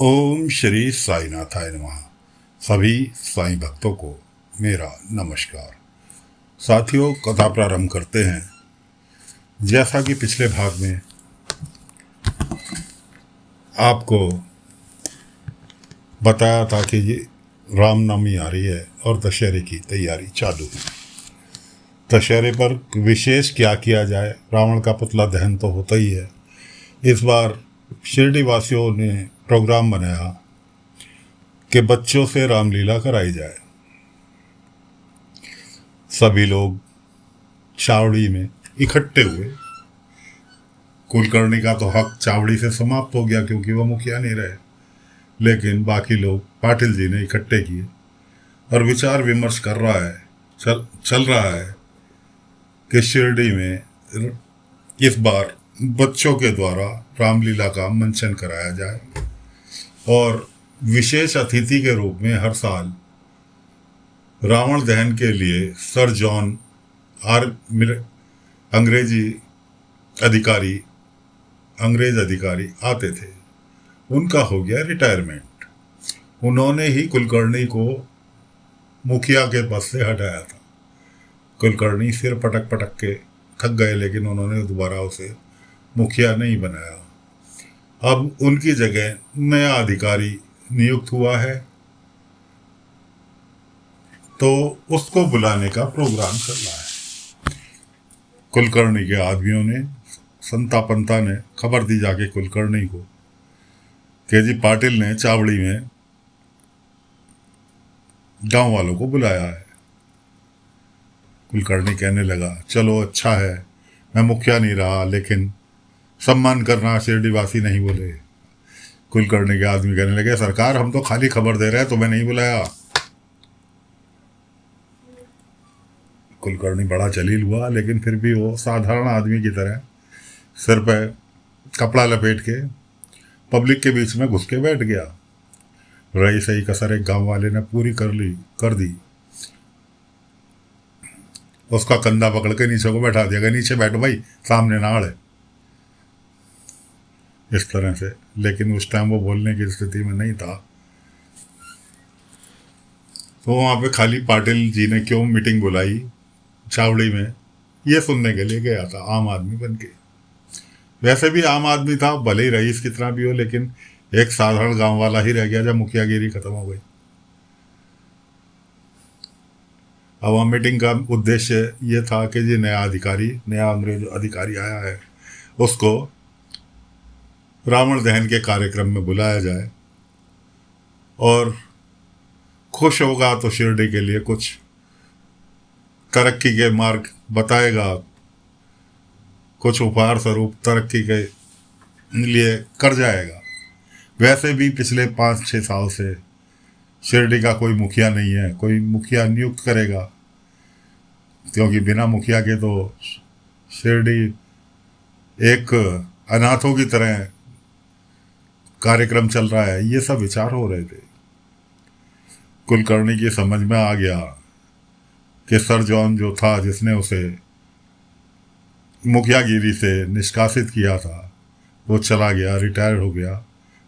ओम श्री साईनाथाय नमः। सभी साईं भक्तों को मेरा नमस्कार। साथियों, कथा प्रारंभ करते हैं। जैसा कि पिछले भाग में आपको बताया था कि ये रामनवमी आ रही है और दशहरे की तैयारी चालू है। दशहरे पर विशेष क्या किया जाए, रावण का पुतला दहन तो होता ही है। इस बार शिरडी वासियों ने प्रोग्राम बनाया कि बच्चों से रामलीला कराई जाए। सभी लोग चावड़ी में इकट्ठे हुए। कुलकर्णी का तो हक चावड़ी से समाप्त हो गया क्योंकि वह मुखिया नहीं रहे, लेकिन बाकी लोग पाटिल जी ने इकट्ठे किए और विचार विमर्श कर रहा है चल रहा है कि शिरडी में इस बार बच्चों के द्वारा रामलीला का मंचन कराया जाए और विशेष अतिथि के रूप में हर साल रावण दहन के लिए सर जॉन अंग्रेज अधिकारी आते थे। उनका हो गया रिटायरमेंट। उन्होंने ही कुलकर्णी को मुखिया के पद से हटाया था। कुलकर्णी सिर पटक पटक के थक गए, लेकिन उन्होंने दोबारा उसे मुखिया नहीं बनाया। अब उनकी जगह नया अधिकारी नियुक्त हुआ है, तो उसको बुलाने का प्रोग्राम चल रहा है। कुलकर्णी के आदमियों ने, संता पंता ने खबर दी जाके कुलकर्णी को कि जी पाटिल ने चावड़ी में गांव वालों को बुलाया है। कुलकर्णी कहने लगा, चलो अच्छा है, मैं मुखिया नहीं रहा, लेकिन सम्मान करना शिरडीवासी नहीं बोले। कुलकर्णी के आदमी कहने लगे, सरकार हम तो खाली खबर दे रहे हैं, तुम्हें नहीं बुलाया। कुलकर्णी बड़ा जलील हुआ, लेकिन फिर भी वो साधारण आदमी की तरह सिर पे कपड़ा लपेट के पब्लिक के बीच में घुस के बैठ गया। रही सही कसर एक गांव वाले ने पूरी कर दी। उसका कंधा पकड़ के नीचे को बैठा दिया, नीचे बैठो भाई, सामने नाड़ है, इस तरह से। लेकिन उस टाइम वो बोलने की स्थिति में नहीं था। तो वहाँ पे खाली पाटिल जी ने क्यों मीटिंग बुलाई चावड़ी में, ये सुनने के लिए गया था, आम आदमी बन के। वैसे भी आम आदमी था, भले ही रईस कितना भी हो, लेकिन एक साधारण गांव वाला ही रह गया जब मुखियागिरी खत्म हो गई। अब वहाँ मीटिंग का उद्देश्य ये था कि जी नया अंग्रेज अधिकारी आया है, उसको रावण दहन के कार्यक्रम में बुलाया जाए और खुश होगा तो शिरडी के लिए कुछ तरक्की के मार्ग बताएगा, कुछ उपहार स्वरूप तरक्की के लिए कर जाएगा। वैसे भी पिछले 5-6 साल से शिरडी का कोई मुखिया नहीं है, कोई मुखिया नियुक्त करेगा, क्योंकि बिना मुखिया के तो शिरडी एक अनाथों की तरह कार्यक्रम चल रहा है। ये सब विचार हो रहे थे। कुलकर्णी की समझ में आ गया कि सर जॉन जो था, जिसने उसे मुखियागिरी से निष्कासित किया था, वो चला गया, रिटायर हो गया।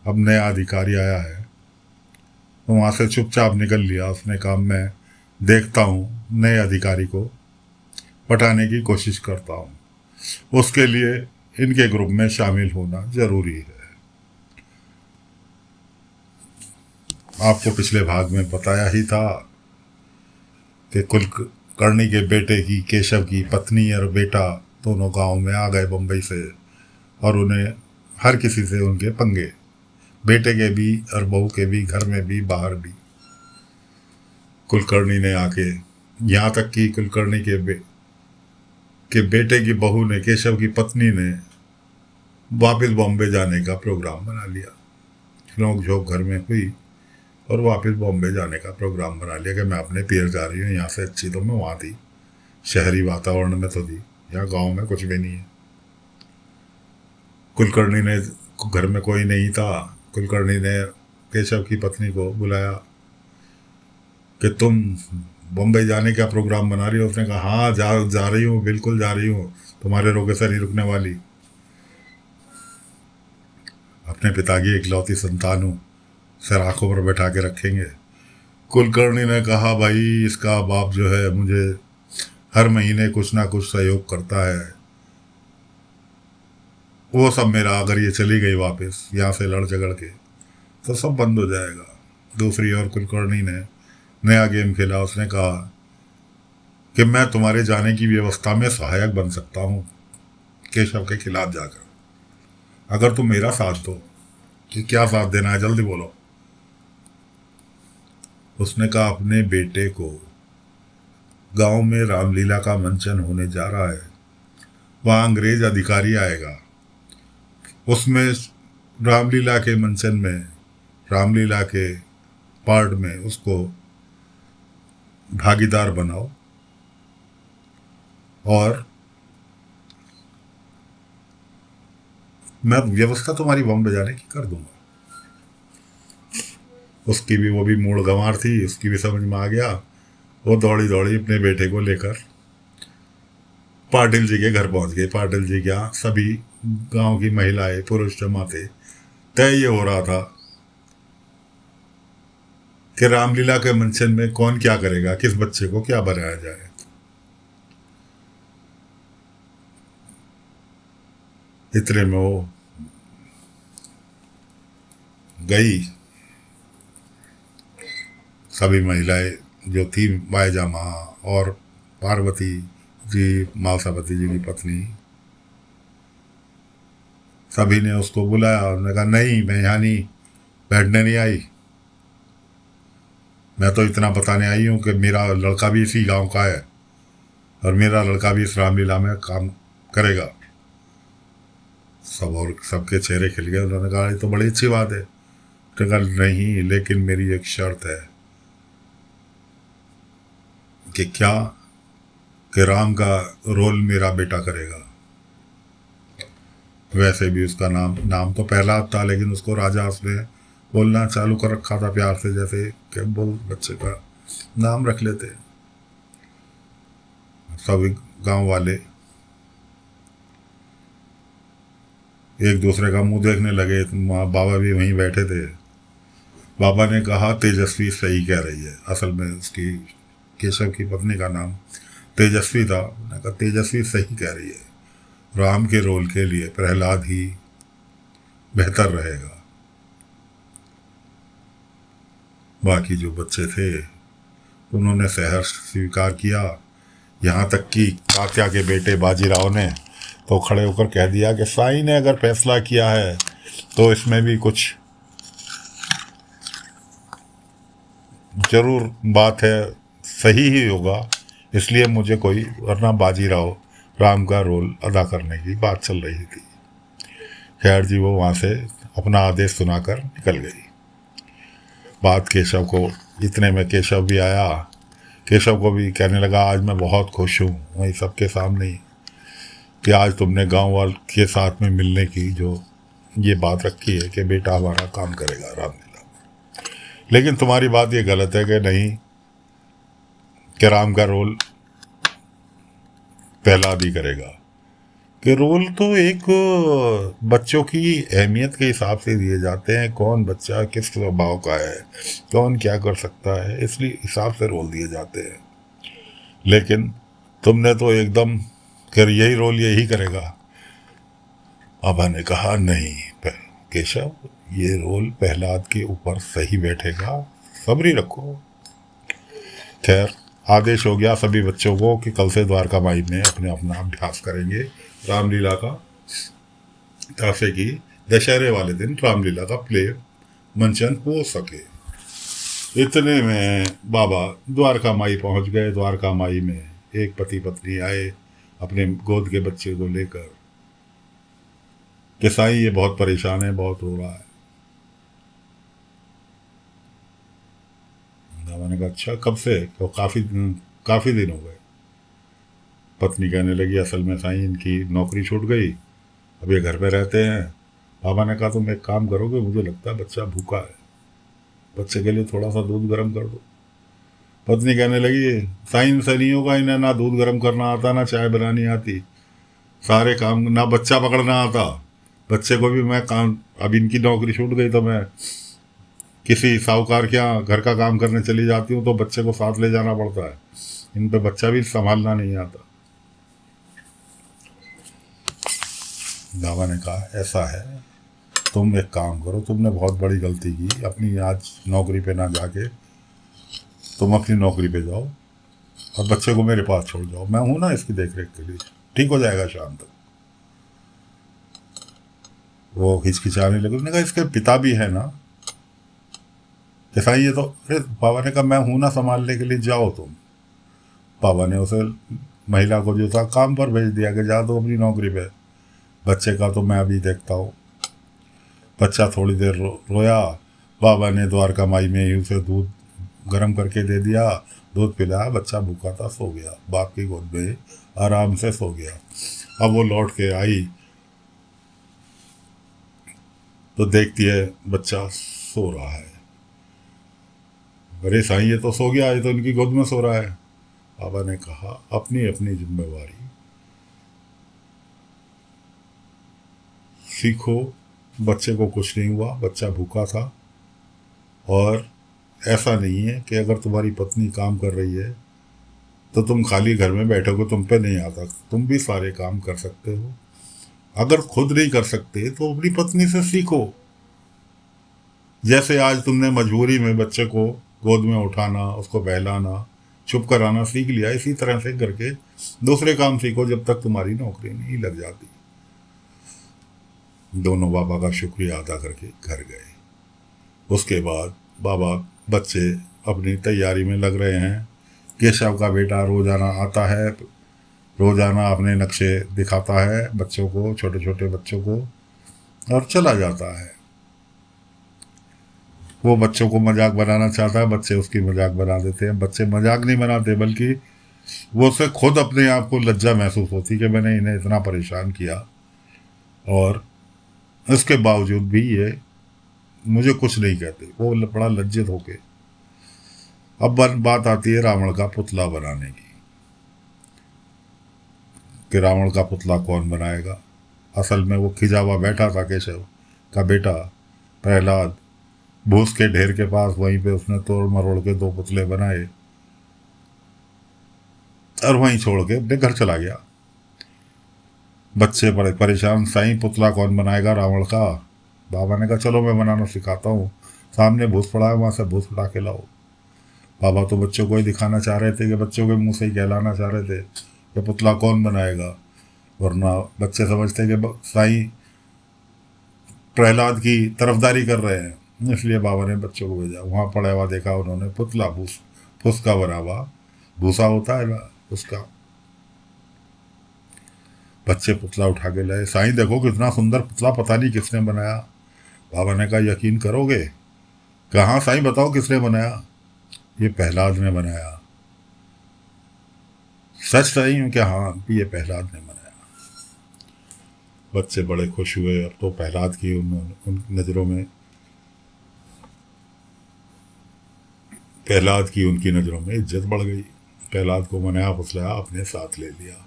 अब नया अधिकारी आया है, तो वहाँ से चुपचाप निकल लिया। उसने कहा, मैं देखता हूँ, नए अधिकारी को पटाने की कोशिश करता हूँ, उसके लिए इनके ग्रुप में शामिल होना जरूरी है। आपको पिछले भाग में बताया ही था कि कुलकर्णी के बेटे की, केशव की पत्नी और बेटा दोनों गांव में आ गए बम्बई से, और उन्हें हर किसी से उनके पंगे, बेटे के भी और बहू के भी, घर में भी बाहर भी। कुलकर्णी ने आके, यहाँ तक कि कुलकर्णी के बेटे की बहू ने, केशव की पत्नी ने वापस बॉम्बे जाने का प्रोग्राम बना लिया। नोक झोंक घर में हुई और वापस बॉम्बे जाने का प्रोग्राम बना लिया कि मैं अपने पियर जा रही हूँ, यहाँ से अच्छी तो मैं वहाँ थी, शहरी वातावरण में तो थी, यहाँ गांव में कुछ भी नहीं है। कुलकर्णी ने, घर में कोई नहीं था, कुलकर्णी ने केशव की पत्नी को बुलाया कि तुम बॉम्बे जाने का प्रोग्राम बना रही हो? उसने कहा, हाँ जा रही हूँ, बिल्कुल जा रही हूँ, तुम्हारे रोके से नहीं रुकने वाली। अपने पिता की इकलौती संतान हूँ, सर आंखों पर बैठा के रखेंगे। कुलकर्णी ने कहा, भाई इसका बाप जो है मुझे हर महीने कुछ ना कुछ सहयोग करता है, वो सब मेरा, अगर ये चली गई वापस यहाँ से लड़ झगड़ के तो सब बंद हो जाएगा। दूसरी ओर कुलकर्णी ने नया गेम खेला। उसने कहा कि मैं तुम्हारे जाने की व्यवस्था में सहायक बन सकता हूँ केशव के खिलाफ जाकर, अगर तुम मेरा साथ दो। कि क्या साथ देना है, जल्दी बोलो। उसने कहा, अपने बेटे को गांव में रामलीला का मंचन होने जा रहा है, वहाँ अंग्रेज अधिकारी आएगा, उसमें रामलीला के मंचन में, रामलीला के पार्ट में उसको भागीदार बनाओ और मैं व्यवस्था तुम्हारी बम बजाने की कर दूंगा। उसकी भी, वो भी मूड गंवार थी, उसकी भी समझ में आ गया। वो दौड़ी दौड़ी अपने बेटे को लेकर पाटिल जी के घर पहुंच गए। पाटिल जी क्या, सभी गांव की महिलाएं पुरुष जमा थे। तय ये हो रहा था कि रामलीला के मंचन में कौन क्या करेगा, किस बच्चे को क्या बनाया जाए। इतने में वो गई। सभी महिलाएं जो थी, बायजा माँ और पार्वती जी, मालसावती जी की पत्नी, सभी ने उसको बुलाया। उन्होंने कहा, नहीं मैं यहाँ नहीं बैठने नहीं आई, मैं तो इतना बताने आई हूँ कि मेरा लड़का भी इसी गांव का है और मेरा लड़का भी इस रामलीला में काम करेगा। सब और सबके चेहरे खिल गए। उन्होंने कहा, ये तो बड़ी अच्छी बात है। तो कहा, नहीं लेकिन मेरी एक शर्त है। कि क्या? कि राम का रोल मेरा बेटा करेगा। वैसे भी उसका नाम तो पहला था, लेकिन उसको राजा उसने बोलना चालू कर रखा था प्यार से, जैसे कि बोल बच्चे का नाम रख लेते। सभी गांव वाले एक दूसरे का मुंह देखने लगे। बाबा भी वहीं बैठे थे। बाबा ने कहा, तेजस्वी सही कह रही है। असल में उसकी, केशव की पत्नी का नाम तेजस्वी था। उन्होंने कहा, तेजस्वी सही कह रही है, राम के रोल के लिए प्रहलाद ही बेहतर रहेगा। बाकी जो बच्चे थे उन्होंने सहर्ष स्वीकार किया। यहाँ तक कि तात्या के बेटे बाजीराव ने तो खड़े होकर कह दिया कि साईं ने अगर फैसला किया है तो इसमें भी कुछ जरूर बात है, सही ही होगा, इसलिए मुझे कोई, वरना बाजीराव राम का रोल अदा करने की बात चल रही थी। खैर जी, वो वहाँ से अपना आदेश सुनाकर निकल गई। बात केशव को, इतने में केशव भी आया। केशव को भी कहने लगा, आज मैं बहुत खुश हूँ वहीं सबके सामने ही, कि आज तुमने गांव वाल के साथ में मिलने की जो ये बात रखी है कि बेटा हमारा काम करेगा रामलीला में। लेकिन तुम्हारी बात ये गलत है कि नहीं, कि राम का रोल प्रहलाद ही करेगा। कि रोल तो एक बच्चों की अहमियत के हिसाब से दिए जाते हैं, कौन बच्चा किस स्वभाव का है, कौन क्या कर सकता है, इसलिए हिसाब से रोल दिए जाते हैं। लेकिन तुमने तो एकदम कर यही रोल यही करेगा। बाबा ने कहा, नहीं केशव, ये रोल प्रहलाद के ऊपर सही बैठेगा, सब्री रखो। खैर, आदेश हो गया सभी बच्चों को कि कल से द्वारका माई में अपने अपना अभ्यास करेंगे रामलीला का, ताकि कि दशहरे वाले दिन रामलीला का प्ले मंचन हो सके। इतने में बाबा द्वारका माई पहुंच गए। द्वारका माई में एक पति पत्नी आए अपने गोद के बच्चे को लेकर कि साईं ये बहुत परेशान है, बहुत रो रहा है। मैंने कहा, अच्छा कब से? तो काफ़ी दिन हो गए। पत्नी कहने लगी, असल में साईं इनकी नौकरी छूट गई, अब ये घर पे रहते हैं। बाबा ने कहा, तुम एक काम करोगे, मुझे लगता है बच्चा भूखा है, बच्चे के लिए थोड़ा सा दूध गर्म कर दो। पत्नी कहने लगी, साईं से नहीं होगा, इन्हें ना दूध गर्म करना आता, ना चाय बनानी आती, सारे काम, ना बच्चा पकड़ना आता। बच्चे को भी मैं काम, अब इनकी नौकरी छूट गई तो मैं किसी साहूकार के यहाँ घर का काम करने चली जाती हूँ तो बच्चे को साथ ले जाना पड़ता है। इन पे बच्चा भी संभालना नहीं आता। बाबा ने कहा ऐसा है, तुम एक काम करो, तुमने बहुत बड़ी गलती की, अपनी आज नौकरी पे ना जाके तुम अपनी नौकरी पे जाओ और बच्चे को मेरे पास छोड़ जाओ, मैं हूं ना इसकी देख रेख के लिए, ठीक हो जाएगा शाम तक। वो हिचकिचाने लगे। उसने कहा इसके पिता भी है ना। ऐसा ही है तो, अरे बाबा ने कहा मैं हूं ना संभालने के लिए, जाओ तुम। बाबा ने उसे महिला को जो था काम पर भेज दिया कि जा दो अपनी नौकरी पे, बच्चे का तो मैं अभी देखता हूँ। बच्चा थोड़ी देर रोया। बाबा ने द्वारका माई में ही उसे दूध गर्म करके दे दिया, दूध पिलाया, बच्चा भूखा था, सो गया, बाप की गोद में आराम से सो गया। अब वो लौट के आई तो देखती है बच्चा सो रहा है। अरे साईं ये तो सो गया, ये तो इनकी गोद में सो रहा है। बाबा ने कहा अपनी अपनी जिम्मेवारी सीखो, बच्चे को कुछ नहीं हुआ, बच्चा भूखा था। और ऐसा नहीं है कि अगर तुम्हारी पत्नी काम कर रही है तो तुम खाली घर में बैठोगे, तुम पे नहीं आता, तुम भी सारे काम कर सकते हो। अगर खुद नहीं कर सकते तो अपनी पत्नी से सीखो। जैसे आज तुमने मजबूरी में बच्चे को गोद में उठाना, उसको बहलाना, चुप कराना सीख लिया, इसी तरह से करके दूसरे काम सीखो जब तक तुम्हारी नौकरी नहीं लग जाती। दोनों बाबा का शुक्रिया अदा करके घर गए। उसके बाद बाबा बच्चे अपनी तैयारी में लग रहे हैं। केशव का बेटा रोजाना आता है, रोजाना अपने नक्शे दिखाता है बच्चों को, छोटे छोटे बच्चों को, और चला जाता है। वो बच्चों को मजाक बनाना चाहता है, बच्चे उसकी मजाक बना देते हैं। बच्चे मजाक नहीं बनाते बल्कि वो उसे खुद अपने आप को लज्जा महसूस होती कि मैंने इन्हें इतना परेशान किया और इसके बावजूद भी ये मुझे कुछ नहीं कहते। वो बड़ा लज्जित होके। अब बात आती है रावण का पुतला बनाने की कि रावण का पुतला कौन बनाएगा। असल में वो खिजा हुआ बैठा था केशव का बेटा प्रहलाद, भूस के ढेर के पास। वहीं पे उसने तोड़ मरोड़ के 2 पुतले बनाए और वहीं छोड़ के अपने घर चला गया। बच्चे बड़े परेशान, साईं पुतला कौन बनाएगा रावण का। बाबा ने कहा चलो मैं बनाना सिखाता हूँ, सामने भूस पड़ा है, वहाँ से भूस उठा के लाओ। बाबा तो बच्चों को ही दिखाना चाह रहे थे कि बच्चों के मुंह से ही कहलाना चाह रहे थे कि पुतला कौन बनाएगा, वरना बच्चे समझते कि साईं प्रहलाद की तरफदारी कर रहे हैं। इसलिए बाबा ने बच्चों को भेजा। वहाँ पड़ा हुआ देखा उन्होंने पुतला, फूस का बना हुआ, भूसा होता है ना उसका। बच्चे पुतला उठा के लाए। साईं देखो कितना सुंदर पुतला, पता नहीं किसने बनाया। बाबा ने कहा यकीन करोगे। कहाँ साईं बताओ किसने बनाया। ये प्रहलाद ने बनाया। सच सही हूँ क्या। हाँ ये प्रहलाद ने बनाया। बच्चे बड़े खुश हुए। अब तो प्रहलाद की उन नज़रों में, प्रहलाद की उनकी नज़रों में इज्जत बढ़ गई। प्रहलाद को मनाया, पुतला अपने साथ ले लिया।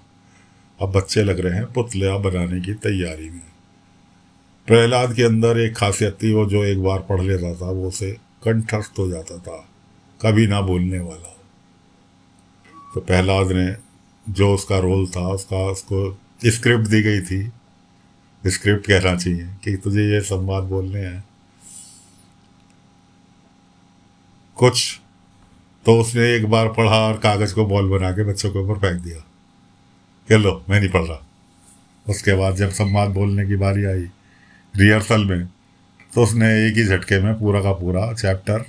अब बच्चे लग रहे हैं पुतला बनाने की तैयारी में। प्रहलाद के अंदर एक खासियत थी, वो जो एक बार पढ़ लेता था वो उसे कंठस्थ हो जाता था, कभी ना भूलने वाला। तो प्रहलाद ने जो उसका रोल था, उसको स्क्रिप्ट दी गई थी, स्क्रिप्ट कहना चाहिए कि तुझे ये संवाद बोलने हैं कुछ, तो उसने एक बार पढ़ा और कागज़ को बॉल बना के बच्चों के ऊपर फेंक दिया कि लो मैं नहीं पढ़ रहा। उसके बाद जब संवाद बोलने की बारी आई रिहर्सल में, तो उसने एक ही झटके में पूरा का पूरा चैप्टर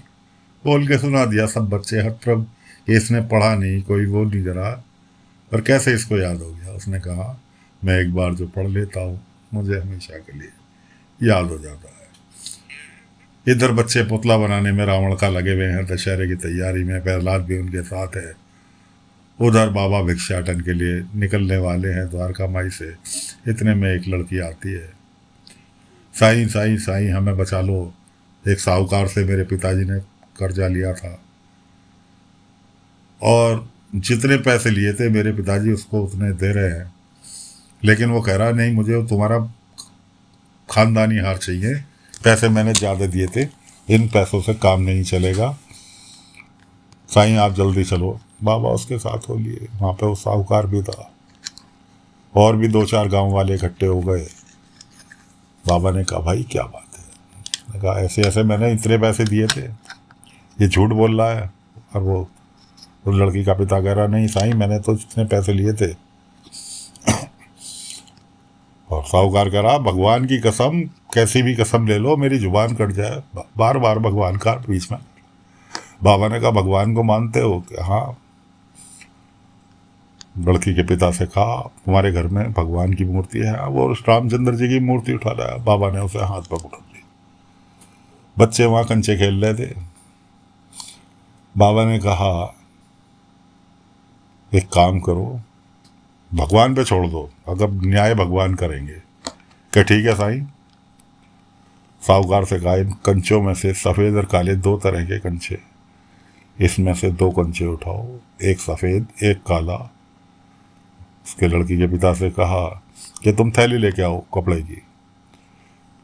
बोल के सुना दिया। सब बच्चे हतप्रभ, इसने पढ़ा नहीं, कोई वो नहीं करा, और कैसे इसको याद हो गया। उसने कहा मैं एक बार जो पढ़ लेता हूँ मुझे हमेशा के लिए याद हो जाता है। इधर बच्चे पुतला बनाने में रावण का लगे हुए हैं, दशहरे की तैयारी में। प्रहलाद भी उनके साथ है। उधर बाबा भिक्षाटन के लिए निकलने वाले हैं द्वारका माई से। इतने में एक लड़की आती है, साईं साईं साईं हमें बचा लो, एक साहूकार से मेरे पिताजी ने कर्जा लिया था और जितने पैसे लिए थे मेरे पिताजी उसको उतने दे रहे हैं, लेकिन वो कह रहा नहीं मुझे तुम्हारा खानदानी हार चाहिए, पैसे मैंने ज़्यादा दिए थे इन पैसों से काम नहीं चलेगा, साईं आप जल्दी चलो। बाबा उसके साथ हो लिए। वहाँ पे वो साहूकार भी था और भी 2-4 गांव वाले इकट्ठे हो गए। बाबा ने कहा भाई क्या बात है? मैंने कहा ऐसे ऐसे मैंने इतने पैसे दिए थे, ये झूठ बोल रहा है। और वो लड़की का पिता कह रहा नहीं साईं मैंने तो इतने पैसे लिए थे। और साहूकार कह रहा भगवान की कसम, कैसी भी कसम ले लो मेरी जुबान कट जाए, बार बार भगवान का बीच में। बाबा ने कहा भगवान को मानते हो? कि हाँ। लड़की के पिता से कहा तुम्हारे घर में भगवान की मूर्ति है? वो रामचंद्र जी की मूर्ति उठा लाया। बाबा ने उसे हाथ पर पकड़ ली। बच्चे वहाँ कंचे खेल रहे थे। बाबा ने कहा एक काम करो, भगवान पे छोड़ दो, अगर न्याय भगवान करेंगे। क्या ठीक है साईं? साहूकार से कहा इन कंचों में से सफ़ेद और काले 2 तरह के कंचे, इसमें से 2 कंचे उठाओ, एक सफ़ेद एक काला। उसके लड़की के पिता से कहा कि तुम थैली लेके आओ कपड़े की।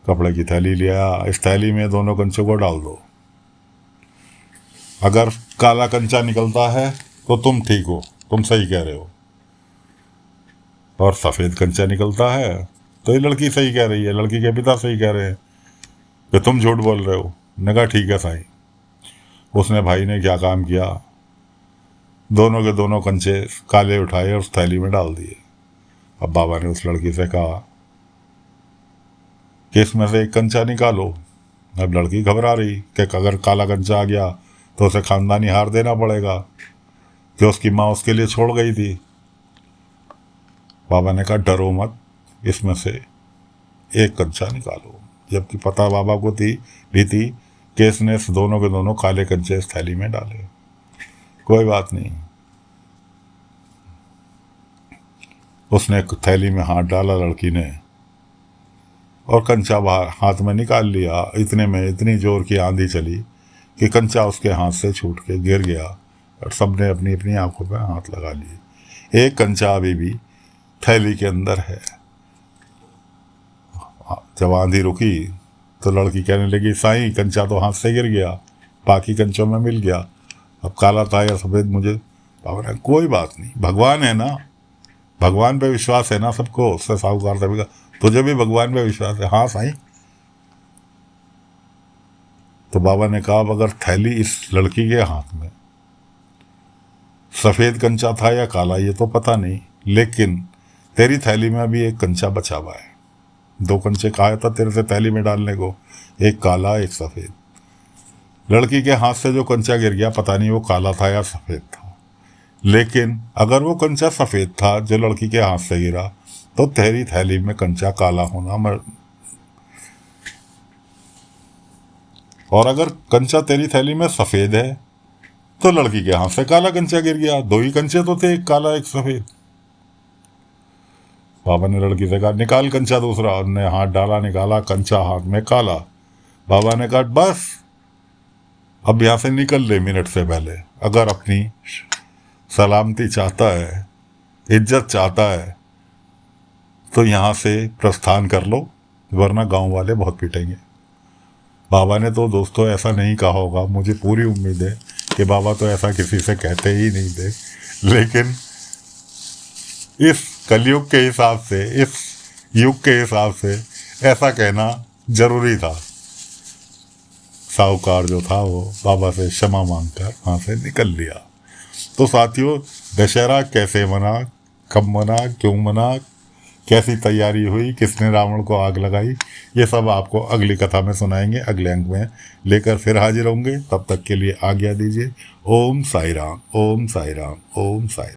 कपड़े की थैली ले आया। इस थैली में दोनों कंचों को डाल दो। अगर काला कंचा निकलता है तो तुम ठीक हो, तुम सही कह रहे हो, और सफ़ेद कंचा निकलता है तो ये लड़की सही कह रही है, लड़की के पिता सही कह रहे हैं कि तुम झूठ बोल रहे हो। ने कहा ठीक है साईं। उसने भाई ने क्या काम किया, दोनों के दोनों कंचे काले उठाए और उस थैली में डाल दिए। अब बाबा ने उस लड़की से कहा कि इसमें से एक कंचा निकालो। अब लड़की घबरा रही कि अगर काला कंचा आ गया तो उसे खानदानी हार देना पड़ेगा कि उसकी माँ उसके लिए छोड़ गई थी। बाबा ने कहा डरो मत, इसमें से एक कंचा निकालो। जबकि पता बाबा को थी कि इसने दोनों के दोनों काले कंचे इस थैली में डाले। कोई बात नहीं। उसने थैली में हाथ डाला लड़की ने, और कंचा बाहर हाथ में निकाल लिया। इतने में इतनी जोर की आंधी चली कि कंचा उसके हाथ से छूट के गिर गया और सबने अपनी अपनी आंखों पर हाथ लगा लिए। एक कंचा अभी भी थैली के अंदर है। जब आंधी रुकी तो लड़की कहने लगी साईं कंचा तो हाथ से गिर गया, बाकी कंचों में मिल गया, अब काला था या सफ़ेद मुझे। बाबा ने कोई बात नहीं, भगवान है ना, भगवान पे विश्वास है ना सबको। उससे साहूकार से भी कहा तुझे भी भगवान पे विश्वास है? हाँ साईं। तो बाबा ने कहा अगर थैली इस लड़की के हाथ में सफ़ेद कंचा था या काला ये तो पता नहीं, लेकिन तेरी थैली में अभी एक कंचा बचा हुआ है। 2 कंचे कहा था तेरे से थैली में डालने को, एक काला एक सफ़ेद। लड़की के हाथ से जो कंचा गिर गया पता नहीं वो काला था या सफ़ेद था, लेकिन अगर वो कंचा सफ़ेद था जो लड़की के हाथ से गिरा तो तेरी थैली में कंचा काला होना और अगर कंचा तेरी थैली में सफ़ेद है तो लड़की के हाथ से काला कंचा गिर गया। 2 ही कंचे तो थे, एक काला एक सफ़ेद। बाबा ने लड़की से कहा निकाल कंचा दूसरा। उन्होंने हाथ डाला, निकाला, कंचा हाथ में काला। बाबा ने कहा बस अब यहाँ से निकल ले मिनट से पहले। अगर अपनी सलामती चाहता है, इज्जत चाहता है तो यहाँ से प्रस्थान कर लो, वरना गांव वाले बहुत पीटेंगे। बाबा ने तो दोस्तों ऐसा नहीं कहा होगा, मुझे पूरी उम्मीद है कि बाबा तो ऐसा किसी से कहते ही नहीं थे, लेकिन इस कलयुग के हिसाब से, इस युग के हिसाब से ऐसा कहना जरूरी था। साहूकार जो था वो बाबा से क्षमा मांगकर वहाँ से निकल लिया। तो साथियों दशहरा कैसे मना, कब मना, क्यों मना, कैसी तैयारी हुई, किसने रावण को आग लगाई, ये सब आपको अगली कथा में सुनाएंगे। अगले अंक में लेकर फिर हाजिर होंगे। तब तक के लिए आज्ञा दीजिए। ओम साई राम, ओम साई राम, ओम साई।